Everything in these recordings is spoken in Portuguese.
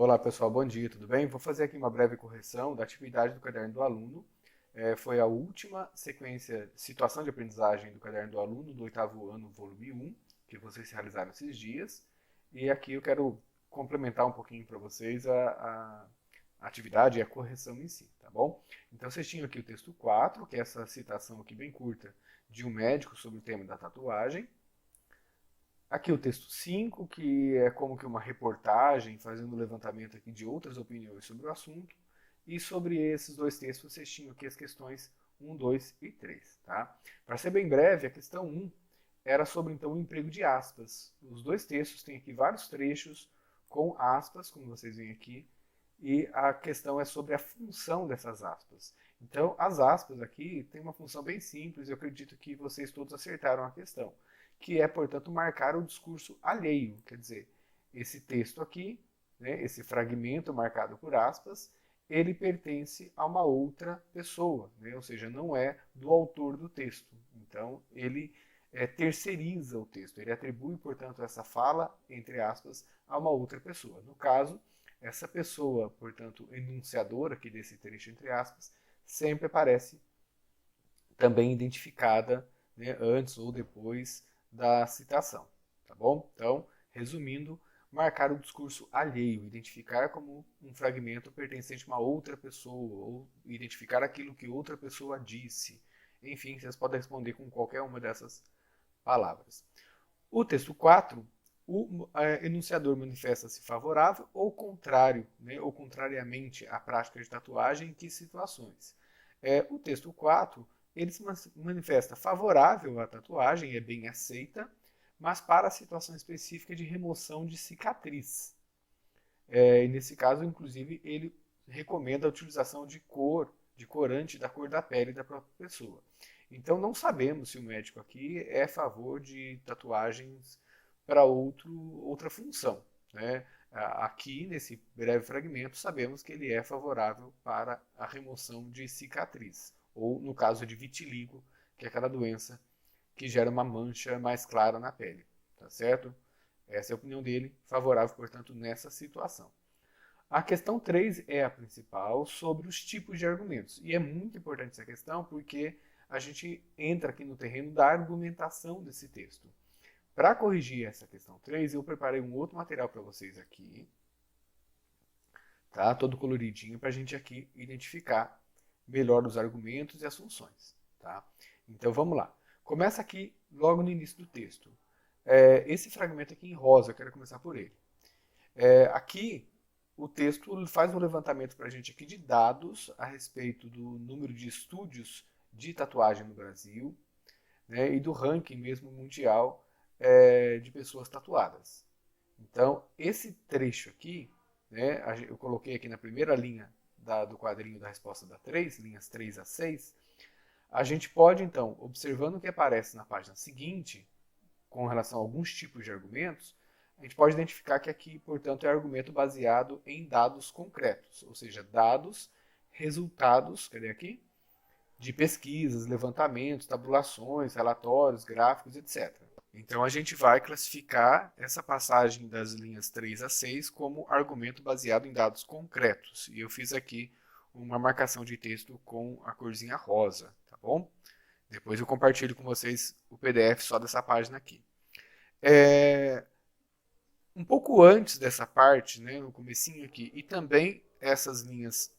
Olá pessoal, bom dia, tudo bem? Vou fazer aqui uma breve correção da atividade do caderno do aluno. Foi a última sequência, situação de aprendizagem do caderno do aluno do oitavo ano, volume 1, que vocês realizaram esses dias. E aqui eu quero complementar um pouquinho para vocês a atividade e a correção em si, tá bom? Então vocês tinham aqui o texto 4, que é essa citação aqui bem curta de um médico sobre o tema da tatuagem. Aqui o texto 5, que é como que uma reportagem, fazendo um levantamento aqui de outras opiniões sobre o assunto. E sobre esses dois textos, vocês tinham aqui as questões 1, 2 e 3. Tá? Para ser bem breve, a questão 1 era sobre então o emprego de aspas. Os dois textos têm aqui vários trechos com aspas, como vocês veem aqui, e a questão é sobre a função dessas aspas. Então, as aspas aqui têm uma função bem simples, eu acredito que vocês todos acertaram a questão, que é, portanto, marcar o discurso alheio. Quer dizer, esse texto aqui, né, esse fragmento marcado por aspas, ele pertence a uma outra pessoa, né, ou seja, não é do autor do texto. Então, ele terceiriza o texto, ele atribui, portanto, essa fala, entre aspas, a uma outra pessoa. No caso, essa pessoa, portanto, enunciadora aqui desse trecho, entre aspas, sempre aparece também identificada, né, antes ou depois da citação, tá bom? Então, resumindo, marcar o discurso alheio, identificar como um fragmento pertencente a uma outra pessoa, ou identificar aquilo que outra pessoa disse. Enfim, vocês podem responder com qualquer uma dessas palavras. O texto 4, o enunciador manifesta-se favorável ou contrário, né, ou contrariamente à prática de tatuagem, em que situações? O texto 4, ele se manifesta favorável à tatuagem, é bem aceita, mas para a situação específica de remoção de cicatriz. E nesse caso, inclusive, ele recomenda a utilização de corante da cor da pele da própria pessoa. Então, não sabemos se o médico aqui é a favor de tatuagens para outra função, né? Aqui, nesse breve fragmento, sabemos que ele é favorável para a remoção de cicatriz, ou no caso de vitiligo, que é aquela doença que gera uma mancha mais clara na pele, tá certo? Essa é a opinião dele, favorável, portanto, nessa situação. A questão 3 é a principal, sobre os tipos de argumentos. E é muito importante essa questão porque a gente entra aqui no terreno da argumentação desse texto. Para corrigir essa questão 3, eu preparei um outro material para vocês aqui, tá? Todo coloridinho, para a gente aqui identificar melhor os argumentos e as funções. Tá? Então vamos lá. Começa aqui logo no início do texto. Esse fragmento aqui em rosa, eu quero começar por ele. Aqui o texto faz um levantamento para a gente aqui de dados a respeito do número de estúdios de tatuagem no Brasil, né, e do ranking mesmo mundial de pessoas tatuadas. Então, esse trecho aqui, né, eu coloquei aqui na primeira linha do quadrinho da resposta da 3, linhas 3 a 6, a gente pode, então, observando o que aparece na página seguinte, com relação a alguns tipos de argumentos, a gente pode identificar que aqui, portanto, é argumento baseado em dados concretos, ou seja, dados, resultados, cadê aqui? De pesquisas, levantamentos, tabulações, relatórios, gráficos, etc. Então a gente vai classificar essa passagem das linhas 3 a 6 como argumento baseado em dados concretos. E eu fiz aqui uma marcação de texto com a corzinha rosa, tá bom? Depois eu compartilho com vocês o PDF só dessa página aqui. Um pouco antes dessa parte, né, no comecinho aqui, e também essas linhas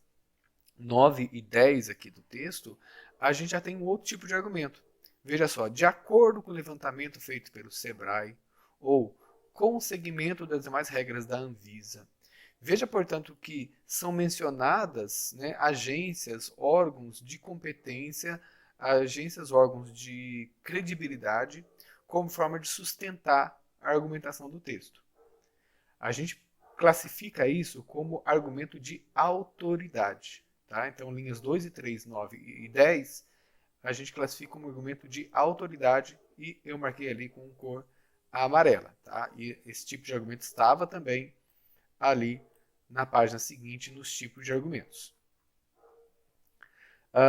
9 e 10 aqui do texto, a gente já tem um outro tipo de argumento. Veja só, de acordo com o levantamento feito pelo SEBRAE, ou com o segmento das demais regras da Anvisa. Veja, portanto, que são mencionadas, né, agências, órgãos de competência, agências, órgãos de credibilidade, como forma de sustentar a argumentação do texto. A gente classifica isso como argumento de autoridade. Tá? Então, linhas 2 e 3, 9 e 10, a gente classifica como argumento de autoridade e eu marquei ali com cor amarela. Tá? E esse tipo de argumento estava também ali na página seguinte, nos tipos de argumentos.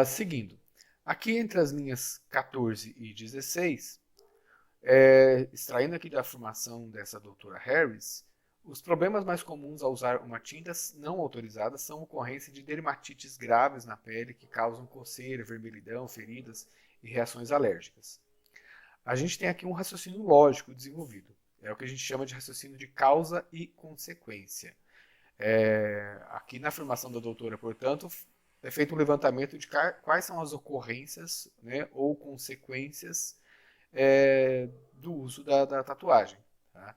Seguindo, aqui entre as linhas 14 e 16, extraindo aqui da afirmação dessa doutora Harris, Os problemas mais comuns ao usar uma tinta não autorizada são a ocorrência de dermatites graves na pele que causam coceira, vermelhidão, feridas e reações alérgicas. A gente tem aqui um raciocínio lógico desenvolvido. É o que a gente chama de raciocínio de causa e consequência. Aqui na afirmação da doutora, portanto, é feito um levantamento de quais são as ocorrências, né, ou consequências do uso da tatuagem. Tá?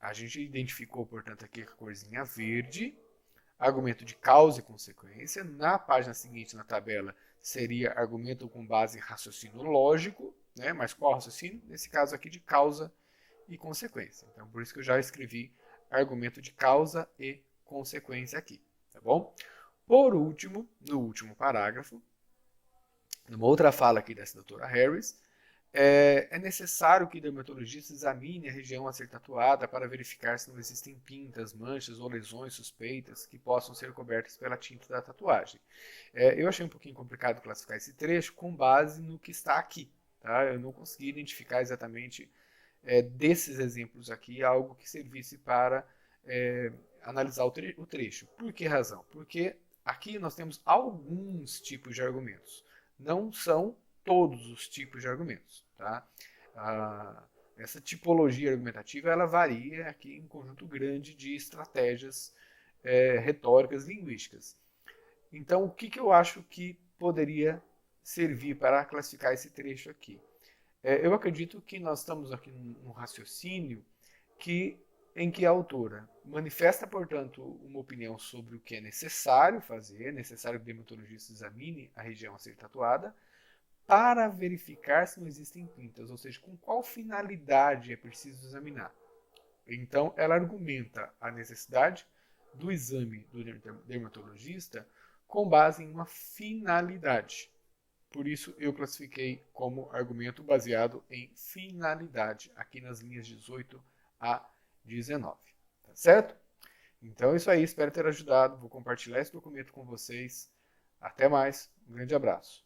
A gente identificou, portanto, aqui a corzinha verde, argumento de causa e consequência. Na página seguinte, na tabela, seria argumento com base em raciocínio lógico, né? Mas qual raciocínio? Nesse caso aqui, de causa e consequência. Então, por isso que eu já escrevi argumento de causa e consequência aqui, tá bom? Por último, no último parágrafo, numa outra fala aqui dessa doutora Harris, é necessário que o dermatologista examine a região a ser tatuada para verificar se não existem pintas, manchas ou lesões suspeitas que possam ser cobertas pela tinta da tatuagem. Eu achei um pouquinho complicado classificar esse trecho com base no que está aqui. Tá? Eu não consegui identificar exatamente desses exemplos aqui algo que servisse para analisar o trecho. Por que razão? Porque aqui nós temos alguns tipos de argumentos. Não são todos os tipos de argumentos. Tá? Essa tipologia argumentativa ela varia aqui em um conjunto grande de estratégias retóricas linguísticas. Então, o que eu acho que poderia servir para classificar esse trecho aqui? Eu acredito que nós estamos aqui num raciocínio em que a autora manifesta, portanto, uma opinião sobre o que é necessário fazer, é necessário que o dermatologista examine a região a ser tatuada, para verificar se não existem pintas, ou seja, com qual finalidade é preciso examinar. Então, ela argumenta a necessidade do exame do dermatologista com base em uma finalidade. Por isso, eu classifiquei como argumento baseado em finalidade, aqui nas linhas 18 a 19. Tá certo? Então é isso aí, espero ter ajudado. Vou compartilhar esse documento com vocês. Até mais, um grande abraço.